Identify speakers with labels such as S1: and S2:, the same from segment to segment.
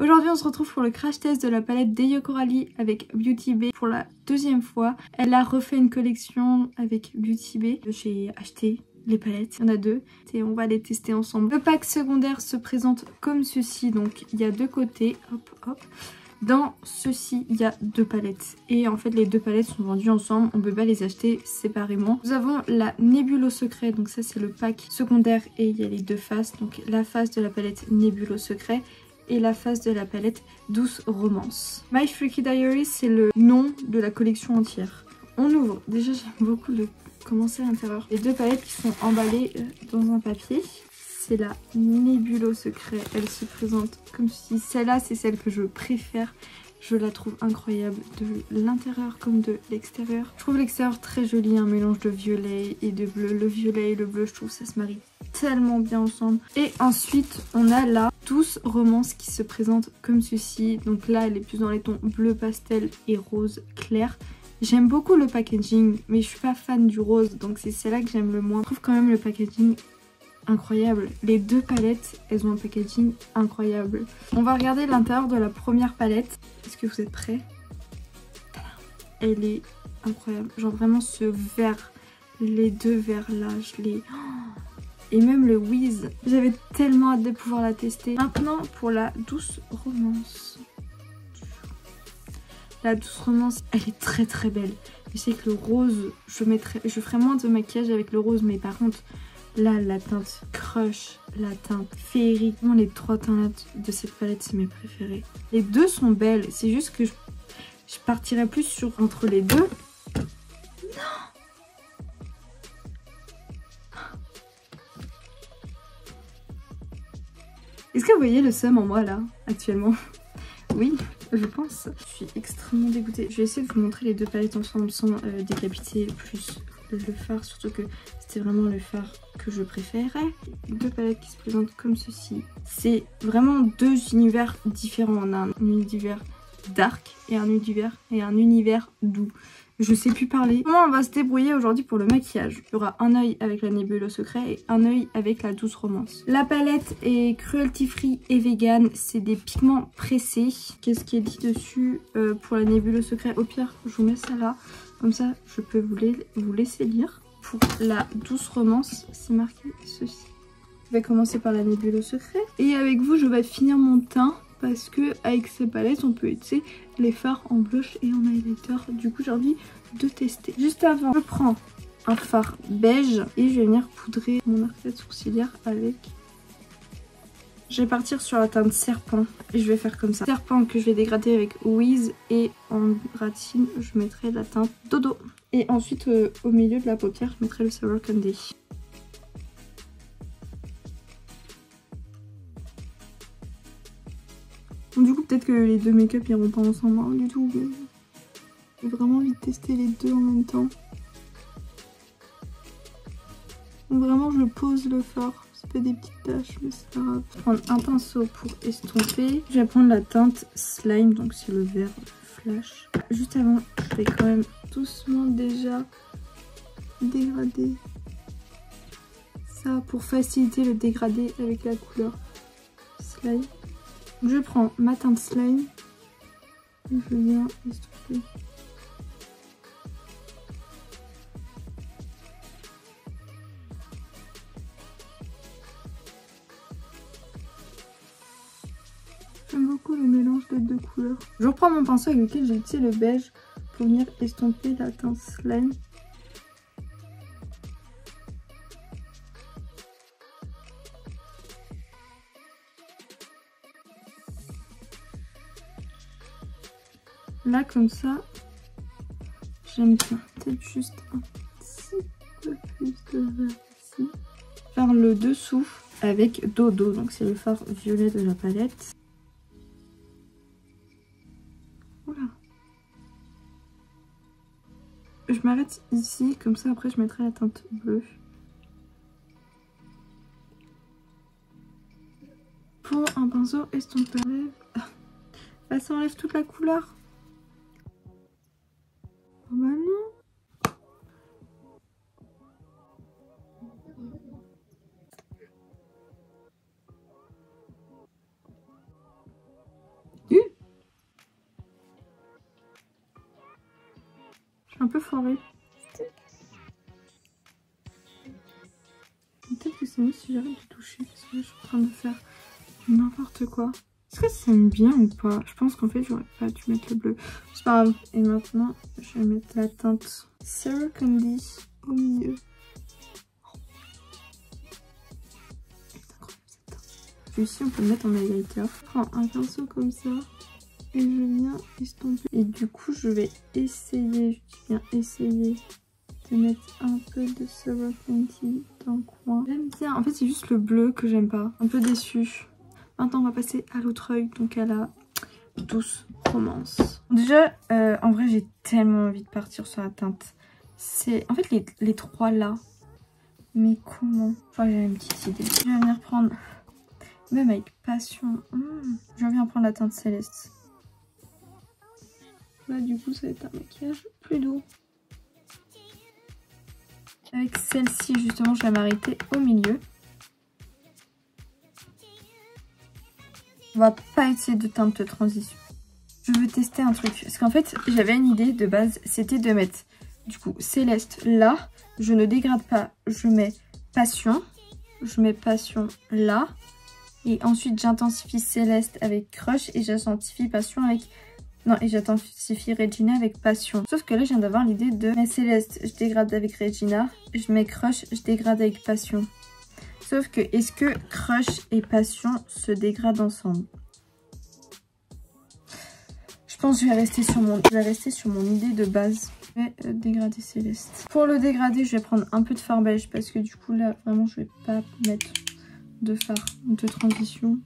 S1: Aujourd'hui on se retrouve pour le crash test de la palette Deyo Coralie avec Beauty Bay pour la deuxième fois. Elle a refait une collection avec Beauty Bay. J'ai acheté les palettes, il y en a deux et on va les tester ensemble. Le pack secondaire se présente comme ceci, donc il y a deux côtés, hop hop. Dans ceci, il y a deux palettes. Et en fait, les deux palettes sont vendues ensemble. On peut pas les acheter séparément. Nous avons la Nébule au secret. Donc ça, c'est le pack secondaire. Et il y a les deux faces. Donc la face de la palette Nébule au secret et la face de la palette Douce Romance. My Freaky Diary, c'est le nom de la collection entière. On ouvre. Déjà, j'aime beaucoup comment c'est à l'intérieur. Les deux palettes qui sont emballées dans un papier. C'est la Nébule au secret, elle se présente comme ceci. Celle-là, c'est celle que je préfère. Je la trouve incroyable de l'intérieur comme de l'extérieur. Je trouve l'extérieur très joli, un mélange de violet et de bleu. Le violet et le bleu, je trouve ça se marie tellement bien ensemble. Et ensuite, on a la Douce Romance qui se présente comme ceci. Donc là, elle est plus dans les tons bleu pastel et rose clair. J'aime beaucoup le packaging, mais je suis pas fan du rose, donc c'est celle-là que j'aime le moins. Je trouve quand même le packaging incroyable. Les deux palettes, elles ont un packaging incroyable. On va regarder l'intérieur de la première palette. Est-ce que vous êtes prêts? Elle est incroyable. Genre vraiment ce vert, les deux verts là, je les... Et même le Wiz. J'avais tellement hâte de pouvoir la tester. Maintenant pour la Douce Romance. La Douce Romance, elle est très très belle. Je sais que le rose, je ferai moins de maquillage avec le rose, mais par contre... Là, la teinte Crush, la teinte Féerique, vraiment les trois teintes de cette palette, c'est mes préférées. Les deux sont belles, c'est juste que je partirais plus entre les deux. Non! Est-ce que vous voyez le seum en moi là, actuellement? Oui, je pense. Je suis extrêmement dégoûtée. Je vais essayer de vous montrer les deux palettes ensemble sans décapiter plus le fard, surtout que c'était vraiment le fard que je préférais. Deux palettes qui se présentent comme ceci. C'est vraiment deux univers différents. On a un univers dark et un univers doux. Je sais plus parler. Comment on va se débrouiller aujourd'hui pour le maquillage? Il y aura un œil avec la Nébule au secret et un œil avec la Douce Romance. La palette est cruelty free et vegan. C'est des pigments pressés. Qu'est-ce qui est dit dessus pour la Nébule au secret? Au pire, je vous mets ça là. Comme ça, je peux vous laisser lire. Pour la Douce Romance, c'est marqué ceci. Je vais commencer par la Nébule au secret. Et avec vous, je vais finir mon teint. Parce que avec ces palettes, on peut utiliser les fards en blush et en highlighter. Du coup, j'ai envie de tester. Juste avant, je prends un fard beige. Et je vais venir poudrer mon arcade sourcilière avec... Je vais partir sur la teinte Serpent. Et je vais faire comme ça. Serpent que je vais dégrader avec Wiz. Et en ratine, je mettrai la teinte Dodo. Et ensuite, au milieu de la paupière, je mettrai le Sour Candy. Donc, du coup, peut-être que les deux make-up iront pas ensemble, hein, du tout. J'ai vraiment envie de tester les deux en même temps. Donc, vraiment, je pose le fard. Ça fait des petites taches, mais c'est pas grave. Je vais prendre un pinceau pour estomper. Je vais prendre la teinte Slime, donc c'est le vert flash. Juste avant, je vais quand même doucement déjà dégrader ça pour faciliter le dégradé avec la couleur Slime. Je prends ma teinte Slime et je viens estomper. J'aime beaucoup le mélange des deux couleurs. Je reprends mon pinceau avec lequel j'ai utilisé le beige pour venir estomper la teinte Slime. Là, comme ça, j'aime bien. Peut-être juste un petit peu plus de vert ici. Faire le dessous avec Dodo. Donc, c'est le fard violet de la palette. Voilà. Je m'arrête ici. Comme ça, après, je mettrai la teinte bleue. Pour un pinceau estompé. Là, ça enlève toute la couleur. Oh bah non. peu foiré. Peut-être que c'est mieux si j'arrête de toucher parce que là je suis en train de faire n'importe quoi. Est-ce que ça me bien ou pas? Je pense qu'en fait j'aurais pas dû mettre le bleu. C'est pas grave. Et maintenant je vais mettre la teinte Sarah Candy au milieu. Ici on peut le mettre en highlighter. Je prends un pinceau comme ça et je viens estomper. Et du coup je vais essayer, je dis bien essayer, de mettre un peu de Sarah Candy dans le coin. J'aime bien, en fait c'est juste le bleu que j'aime pas, un peu déçue. Maintenant on va passer à l'autre œil, donc à la douce romance. Déjà en vrai j'ai tellement envie de partir sur la teinte. C'est en fait les trois là, mais comment? Enfin j'ai une petite idée. Je vais venir prendre, même avec passion, je viens prendre la teinte céleste. Là du coup ça va être un maquillage plus doux. Avec celle-ci justement je vais m'arrêter au milieu. On va pas essayer de teinte de transition. Je veux tester un truc. Parce qu'en fait j'avais une idée de base, c'était de mettre du coup céleste là. Je ne dégrade pas, je mets passion. Je mets passion là. Et ensuite j'intensifie céleste avec crush et j'intensifie passion avec... Non, et j'intensifie Regina avec passion. Sauf que là, je viens d'avoir l'idée de mettre céleste, je dégrade avec Regina. Je mets crush, je dégrade avec passion. Sauf que, est-ce que crush et passion se dégradent ensemble? Je pense que je vais rester sur mon idée de base. Je vais dégrader céleste. Pour le dégrader, je vais prendre un peu de fard beige parce que du coup, là, vraiment, je vais pas mettre de fard de transition.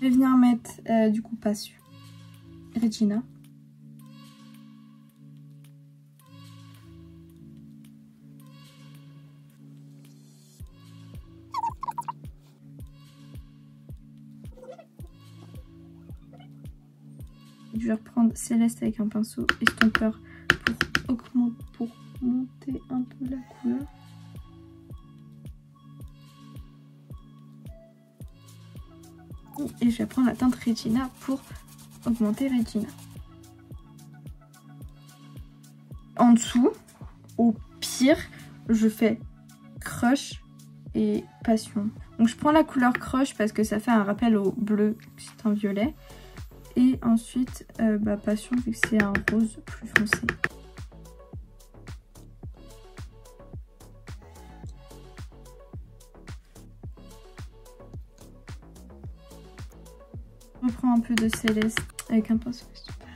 S1: Je vais venir mettre du coup passion. Regina. Je vais reprendre céleste avec un pinceau estompeur pour monter un peu la couleur. Et je vais prendre la teinte Regina pour augmenter Regina. En dessous, au pire, je fais crush et passion. Donc je prends la couleur crush parce que ça fait un rappel au bleu, c'est un violet. Et ensuite, passion vu que c'est un rose plus foncé. On prend un peu de céleste avec un pinceau super.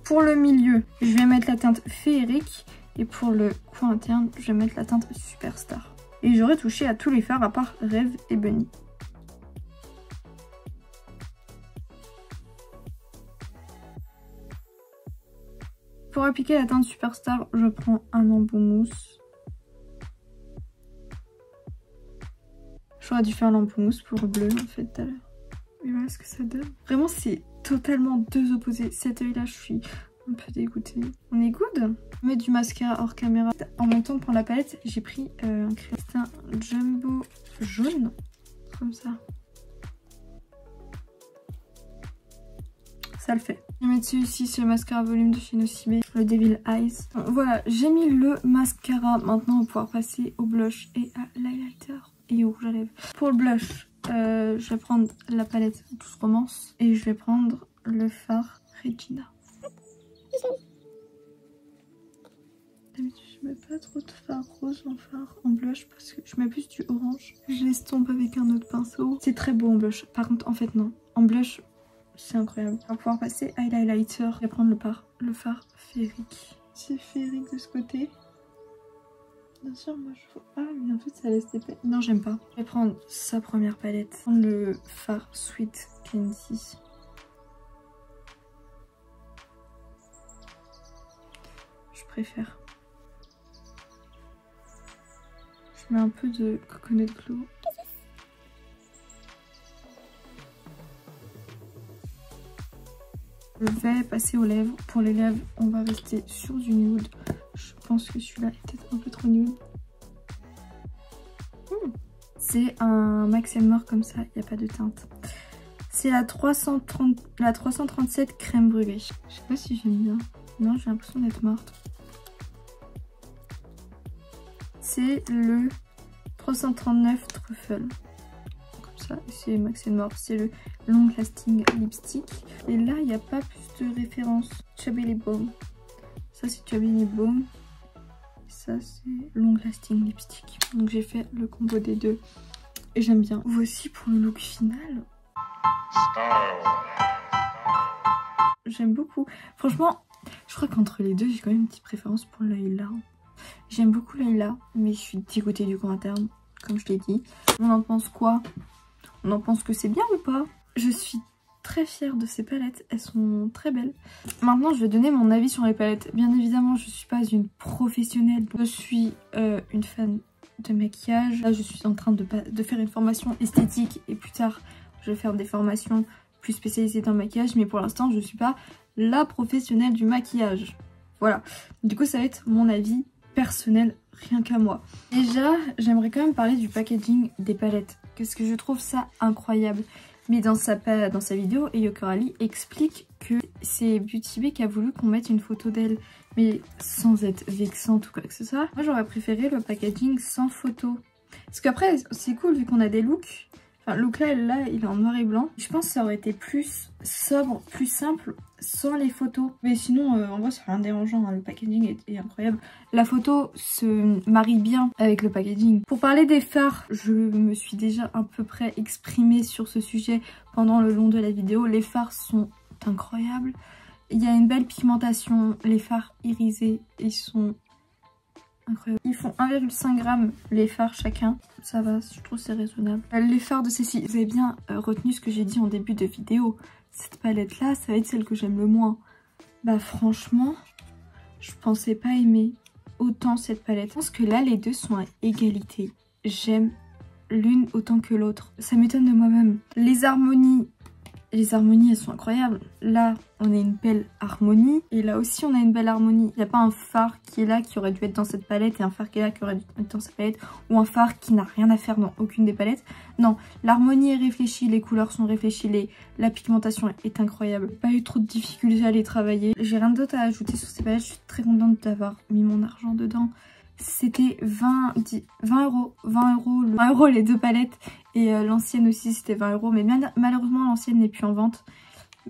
S1: Pour le milieu, je vais mettre la teinte féerique. Et pour le coin interne, je vais mettre la teinte Superstar. Et j'aurais touché à tous les fards à part Rêve et Bunny. Pour appliquer la teinte Superstar, je prends un embout mousse. J'aurais dû faire l'embout mousse pour le bleu en fait tout à l'heure. Et voilà ce que ça donne. Vraiment c'est totalement deux opposés. Cet œil là je suis un peu dégoûtée. On est good. Je mets du mascara hors caméra. En même temps pour la palette j'ai pris un crayon. C'est un jumbo jaune. Comme ça. Ça le fait. Je vais mettre celui-ci, c'est le mascara volume de chez Nocibé, le Devil Eyes. Bon, voilà, j'ai mis le mascara. Maintenant on va pouvoir passer au blush et à l'highlighter. Et au rouge à lèvres. Pour le blush, je vais prendre la palette Douce Romance et je vais prendre le fard Regina. D'habitude, je mets pas trop de fard rose en blush parce que je mets plus du orange. Je l'estompe avec un autre pinceau. C'est très beau en blush. Par contre, en fait, non. En blush, c'est incroyable. On va pouvoir passer à l'highlighter et prendre le fard féerique. C'est féerique de ce côté. Bien sûr, moi je vois. Ah, mais en fait, ça laisse des palettes. Non, j'aime pas. Je vais prendre sa première palette. Prendre le fard Sweet Candy. Je préfère. Je mets un peu de Coconut Glow. Je vais passer aux lèvres. Pour les lèvres, on va rester sur du nude. Je pense que celui-là est peut-être un peu trop nude. C'est un Max & More comme ça, il n'y a pas de teinte. C'est la 337 crème brûlée. Je sais pas si j'aime bien. Non, j'ai l'impression d'être morte. C'est le 339 truffle. Comme ça, c'est Max & More. C'est le long lasting lipstick. Et là, il n'y a pas plus de référence. Chubby Lip Balm. Ça, c'est Chubby Lip Balm. Ça, c'est long lasting lipstick. Donc, j'ai fait le combo des deux. Et j'aime bien. Voici pour le look final. J'aime beaucoup. Franchement, je crois qu'entre les deux, j'ai quand même une petite préférence pour l'œil là. J'aime beaucoup l'œil là, mais je suis dégoûtée du coin interne, comme je l'ai dit. On en pense quoi? On en pense que c'est bien ou pas? Je suis très fière de ces palettes, elles sont très belles. Maintenant, je vais donner mon avis sur les palettes. Bien évidemment, je suis pas une professionnelle. Je suis une fan de maquillage. Là, je suis en train de faire une formation esthétique et plus tard, je vais faire des formations plus spécialisées dans le maquillage. Mais pour l'instant, je suis pas la professionnelle du maquillage. Voilà. Du coup, ça va être mon avis personnel, rien qu'à moi. Déjà, j'aimerais quand même parler du packaging des palettes. Parce que je trouve ça incroyable. Mais dans sa vidéo, Ayo Coralie explique que c'est Beauty Bay qui a voulu qu'on mette une photo d'elle. Mais sans être vexante ou quoi que ce soit. Moi, j'aurais préféré le packaging sans photo. Parce qu'après, c'est cool vu qu'on a des looks. Enfin, le look là, il est en noir et blanc. Je pense que ça aurait été plus sobre, plus simple, sans les photos. Mais sinon, en vrai, c'est rien de dérangeant. Hein. Le packaging est incroyable. La photo se marie bien avec le packaging. Pour parler des fards, je me suis déjà à peu près exprimée sur ce sujet pendant le long de la vidéo. Les fards sont incroyables. Il y a une belle pigmentation. Les fards irisés, ils sont incroyables. Ils font 1,5 g les fards chacun. Ça va, je trouve c'est raisonnable. Les fards de Cécile, vous avez bien retenu ce que j'ai dit en début de vidéo. Cette palette là, ça va être celle que j'aime le moins. Bah franchement, je pensais pas aimer autant cette palette. Je pense que là les deux sont à égalité. J'aime l'une autant que l'autre. Ça m'étonne de moi-même. Les harmonies elles sont incroyables. Là on a une belle harmonie et là aussi on a une belle harmonie. Il n'y a pas un fard qui est là qui aurait dû être dans cette palette et un fard qui est là qui aurait dû être dans cette palette, ou un fard qui n'a rien à faire dans aucune des palettes. Non, l'harmonie est réfléchie, les couleurs sont réfléchies, la pigmentation est incroyable. Pas eu trop de difficultés à les travailler. J'ai rien d'autre à ajouter sur ces palettes. Je suis très contente d'avoir mis mon argent dedans. C'était 20 euros les deux palettes, et l'ancienne aussi c'était 20 euros, mais malheureusement l'ancienne n'est plus en vente.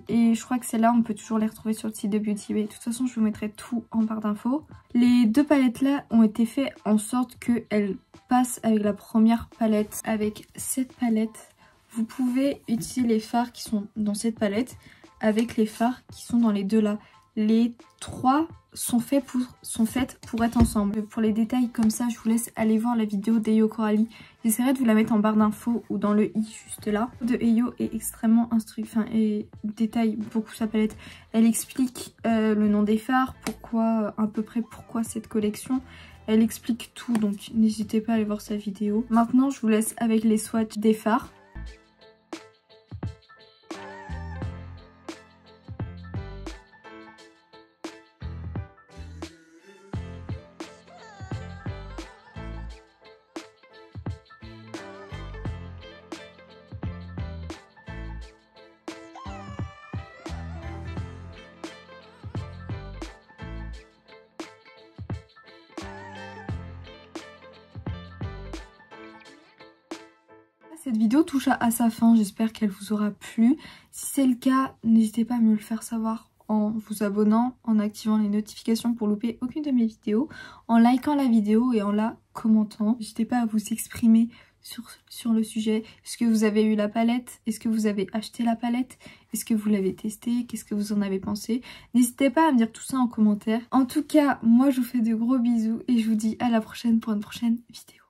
S1: Et je crois que celle-là, on peut toujours les retrouver sur le site de Beauty Bay. De toute façon, je vous mettrai tout en barre d'infos. Les deux palettes là ont été faites en sorte qu'elles passent avec la première palette. Avec cette palette, vous pouvez utiliser les fards qui sont dans cette palette avec les fards qui sont dans les deux là. Les trois sont faites pour être ensemble. Pour les détails comme ça, je vous laisse aller voir la vidéo d'Ayo Coralie. J'essaierai de vous la mettre en barre d'infos ou dans le i juste là. De Ayo est extrêmement et détaille beaucoup sa palette. Elle explique le nom des fards, pourquoi, à peu près pourquoi cette collection. Elle explique tout, donc n'hésitez pas à aller voir sa vidéo. Maintenant, je vous laisse avec les swatchs des fards. Cette vidéo touche à sa fin, j'espère qu'elle vous aura plu. Si c'est le cas, n'hésitez pas à me le faire savoir en vous abonnant, en activant les notifications pour louper aucune de mes vidéos, en likant la vidéo et en la commentant. N'hésitez pas à vous exprimer sur le sujet. Est-ce que vous avez eu la palette? Est-ce que vous avez acheté la palette? Est-ce que vous l'avez testée? Qu'est-ce que vous en avez pensé? N'hésitez pas à me dire tout ça en commentaire. En tout cas, moi je vous fais de gros bisous et je vous dis à la prochaine pour une prochaine vidéo.